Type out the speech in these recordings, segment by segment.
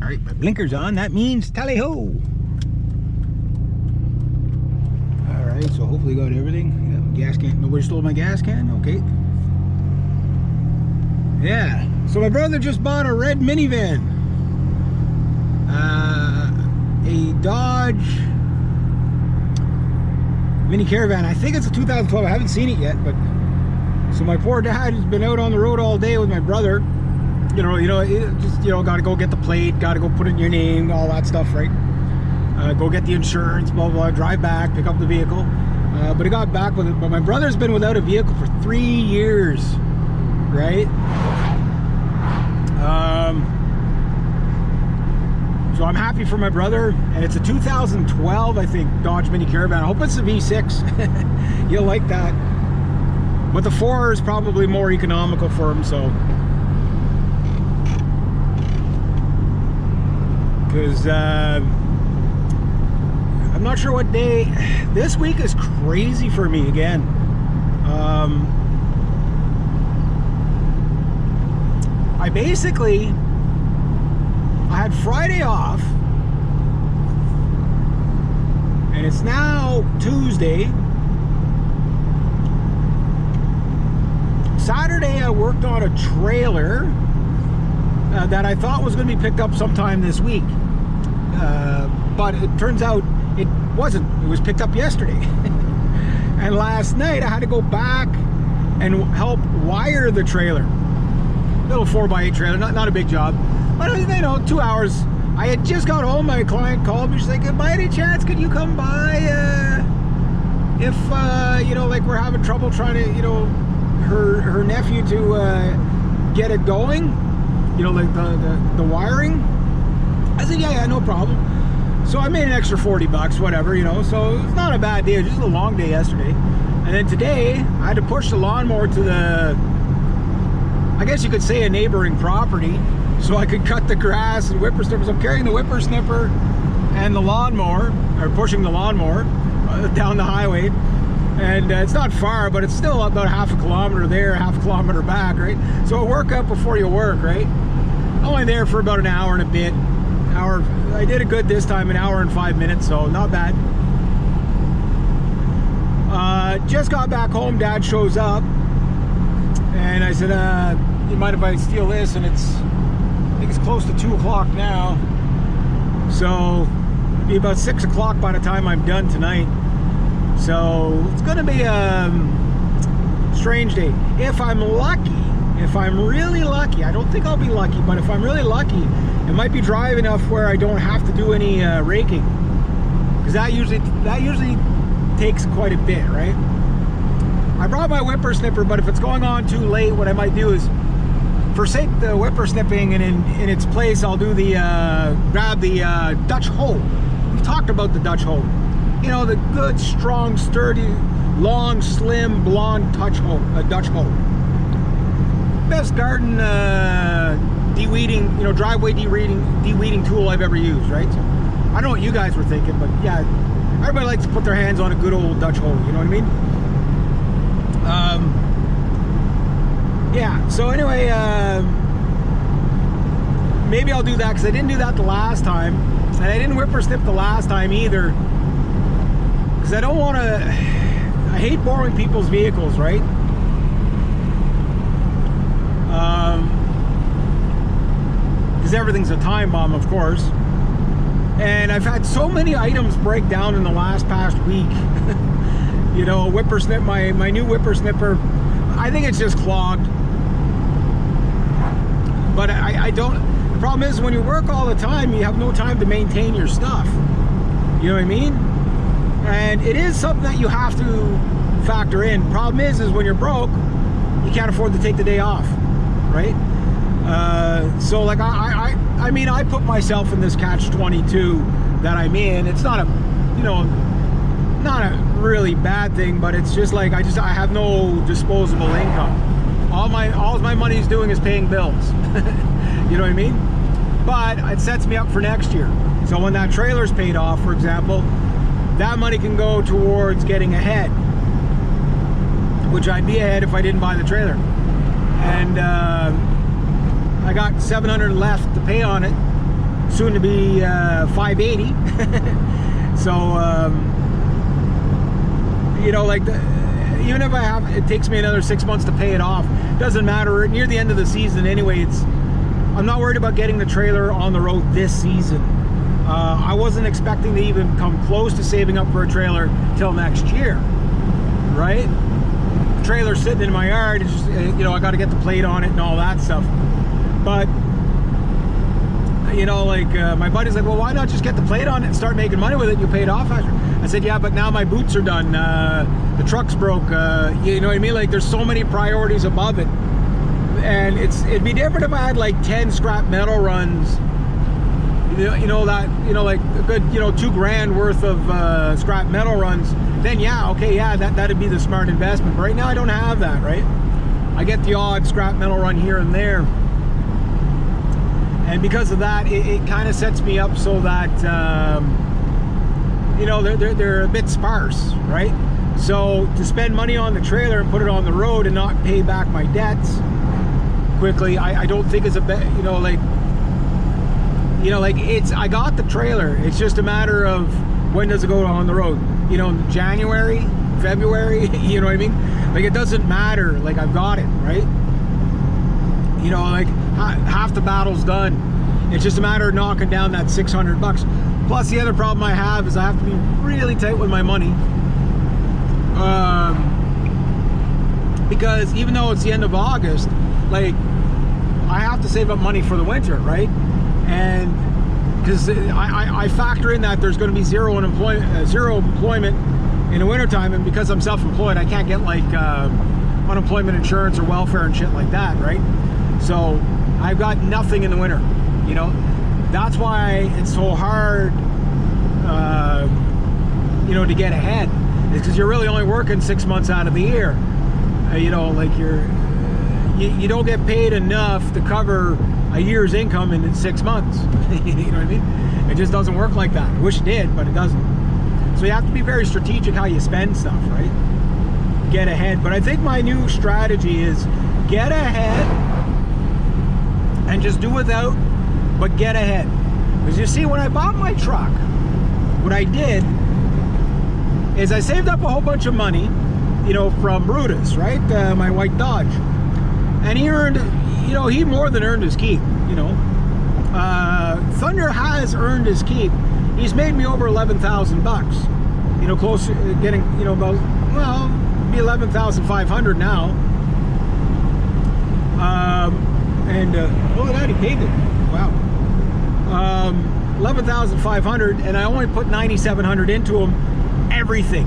All right, my blinker's on. That means tally-ho. All right, so hopefully got everything. Yeah, gas can. Nobody stole my gas can? Okay. Yeah, so my brother just bought a red minivan. A Dodge Mini Caravan. I think it's a 2012. I haven't seen it yet, but so my poor dad has been out on the road all day with my brother. Got to go get the plate, got to go put it in your name, all that stuff, right? Go get the insurance, blah, blah, drive back, pick up the vehicle. But he got back with it. But my brother's been without a vehicle for 3 years, right? So I'm happy for my brother, and it's a 2012, I think, Dodge Mini Caravan. I hope it's a V6. You'll like that. But the 4 is probably more economical for him, so. Because I'm not sure what day. This week is crazy for me again. I had Friday off, and it's now Tuesday. Saturday I worked on a trailer that I thought was going to be picked up sometime this week, but it turns out it wasn't. It was picked up yesterday. And last night I had to go back and help wire the trailer. Little 4x8 trailer, not a big job, but 2 hours. I had just got home. My client called me. She's like, by any chance could you come by if like we're having trouble trying to her nephew to get it going, like the wiring. I said, yeah, no problem. So I made an extra 40 bucks, whatever, so it's not a bad day. It was just a long day yesterday. And then today I had to push the lawnmower to I guess you could say a neighboring property, so I could cut the grass and whippersnippers. I'm carrying the whippersnipper and the lawnmower, or pushing the lawnmower down the highway. And it's not far, but it's still about half a kilometer there, half a kilometer back, right? So a workout before you work, right? Only there for about an hour and a bit. I did it good this time, an hour and 5 minutes, so not bad. Just got back home, Dad shows up. And I said, you mind if I steal this? And I think it's close to 2 o'clock now. So it'll be about 6 o'clock by the time I'm done tonight. So it's gonna be a strange day. If I'm lucky, if I'm really lucky, I don't think I'll be lucky, but if I'm really lucky, it might be dry enough where I don't have to do any raking. Because that usually takes quite a bit, right? I brought my whippersnipper, but if it's going on too late, what I might do is forsake the whippersnipping, and in its place, I'll do the grab the Dutch hoe. We've talked about the Dutch hoe. The good, strong, sturdy, long, slim, blonde Dutch hoe. Best garden de-weeding, driveway de-weeding tool I've ever used, right? So, I don't know what you guys were thinking, but yeah, everybody likes to put their hands on a good old Dutch hoe. You know what I mean? Yeah, so anyway, maybe I'll do that, because I didn't do that the last time, and I didn't whippersnip the last time either, because I don't want to. I hate borrowing people's vehicles, right? Because everything's a time bomb, of course, and I've had so many items break down in the past week. Whippersnip, my new whippersnipper, I think it's just clogged. But I don't. The problem is, when you work all the time, you have no time to maintain your stuff. You know what I mean? And it is something that you have to factor in. Problem is when you're broke, you can't afford to take the day off, right? So like I put myself in this catch-22 that I'm in. It's not a, not a really bad thing, but it's just like I have no disposable income. All my money is doing is paying bills. You know what I mean? But it sets me up for next year. So when that trailer's paid off, for example, that money can go towards getting ahead, which I'd be ahead if I didn't buy the trailer. And I got $700 left to pay on it, soon to be 580. So you know, like even if it takes me another 6 months to pay it off, doesn't matter. We're near the end of the season anyway. I'm not worried about getting the trailer on the road this season. I wasn't expecting to even come close to saving up for a trailer till next year, right? The trailer's sitting in my yard. It's just, you know, I got to get the plate on it and all that stuff. But you know, like my buddy's like, well, why not just get the plate on it and start making money with it and you pay it off after? I said, yeah, but now my boots are done. The truck's broke. You know what I mean? Like, there's so many priorities above it. And it'd be different if I had like 10 scrap metal runs. You know, like a good, you know, $2,000 worth of scrap metal runs. Then yeah, okay, yeah, that'd be the smart investment. But right now I don't have that, right? I get the odd scrap metal run here and there. And because of that, it kind of sets me up so that, you know, they're a bit sparse, right? So to spend money on the trailer and put it on the road and not pay back my debts quickly, I don't think is a bet, you know, like I got the trailer. It's just a matter of when does it go on the road? You know, January, February, you know what I mean? Like, it doesn't matter. Like, I've got it, right? You know, like half the battle's done. It's just a matter of knocking down that $600. Plus, the other problem I have is I have to be really tight with my money. Because even though it's the end of August, like, I have to save up money for the winter, right? And because I factor in that there's going to be zero employment in the wintertime, and because I'm self-employed, I can't get like unemployment insurance or welfare and shit like that, right? So I've got nothing in the winter, you know. That's why it's so hard, you know, to get ahead. It's because you're really only working 6 months out of the year. You know, like you don't get paid enough to cover a year's income in 6 months. You know what I mean? It just doesn't work like that. I wish it did, but it doesn't. So you have to be very strategic how you spend stuff, right? Get ahead. But I think my new strategy is get ahead and just do without, but get ahead. Because you see, when I bought my truck, what I did is I saved up a whole bunch of money, you know, from Brutus, right? My white Dodge. And he earned, you know, he more than earned his keep, you know. Thunder has earned his keep. He's made me over 11,000 bucks. You know, close, getting, you know, about, well, be 11,500 now. And look at that, he paid it. Wow. 11,500, and I only put 9,700 into him. Everything.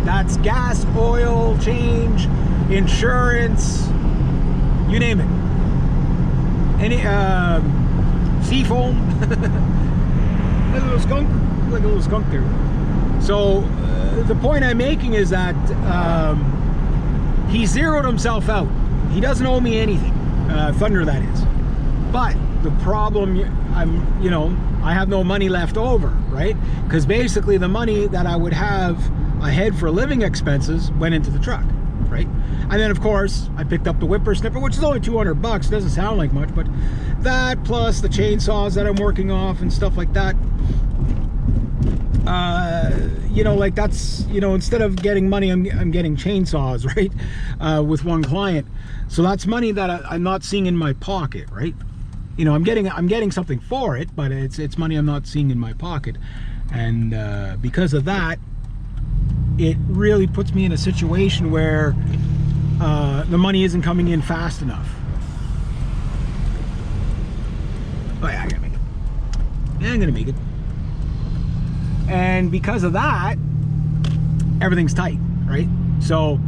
That's gas, oil, change, insurance, you name it. Any seafoam. Like a little skunk, like a little skunk there. So the point I'm making is that he zeroed himself out. He doesn't owe me anything. Thunder, that is. But the problem, you know, I have no money left over, right? Because basically the money that I would have ahead for living expenses went into the truck, right? And then of course I picked up the whippersnipper, which is only 200 bucks. Doesn't sound like much, but that plus the chainsaws that I'm working off and stuff like that. You know, like that's, you know, instead of getting money, I'm getting chainsaws, right? With one client. So that's money that I'm not seeing in my pocket, right? You know, I'm getting something for it, but it's money I'm not seeing in my pocket. And because of that, it really puts me in a situation where the money isn't coming in fast enough. Oh yeah, I'm gonna make it. Yeah, I'm gonna make it. And because of that, everything's tight, right? So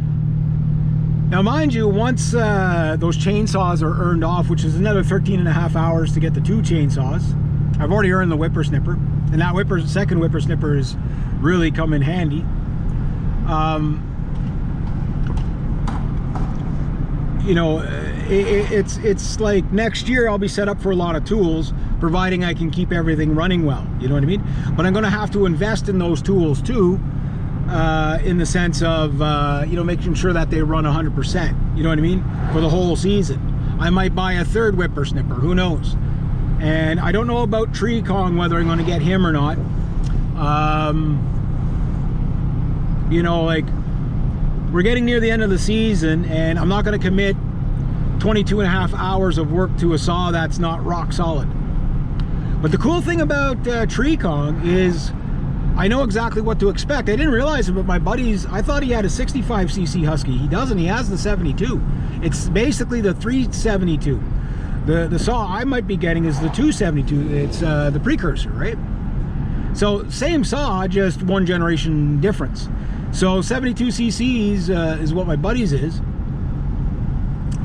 now, mind you, once those chainsaws are earned off, which is another 13.5 hours to get the 2 chainsaws, I've already earned the whippersnipper, and that second whippersnipper has really come in handy. You know, it's like next year I'll be set up for a lot of tools, providing I can keep everything running well. You know what I mean? But I'm going to have to invest in those tools too. In the sense of, you know, making sure that they run 100%, you know what I mean, for the whole season. I might buy a third whippersnipper, who knows? And I don't know about Tree Kong, whether I'm going to get him or not. You know, like, we're getting near the end of the season, and I'm not going to commit 22.5 hours of work to a saw that's not rock solid. But the cool thing about Tree Kong is I know exactly what to expect. I didn't realize it, but my buddies, I thought he had a 65cc Husky. He doesn't. He has the 72. It's basically the 372. The saw I might be getting is the 272. It's the precursor, right? So same saw, just one generation difference. So 72 cc's is what my buddy's is.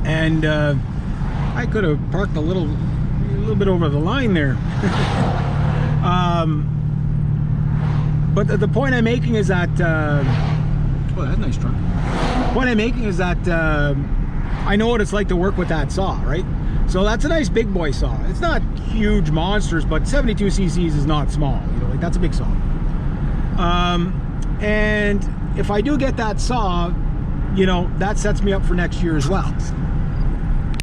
And I could have parked a little bit over the line there. But the point I'm making is that oh, that's a nice truck. The point I'm making is that I know what it's like to work with that saw, right? So that's a nice big boy saw. It's not huge monsters, but 72 cc's is not small. You know, like, that's a big saw. And if I do get that saw, you know, that sets me up for next year as well.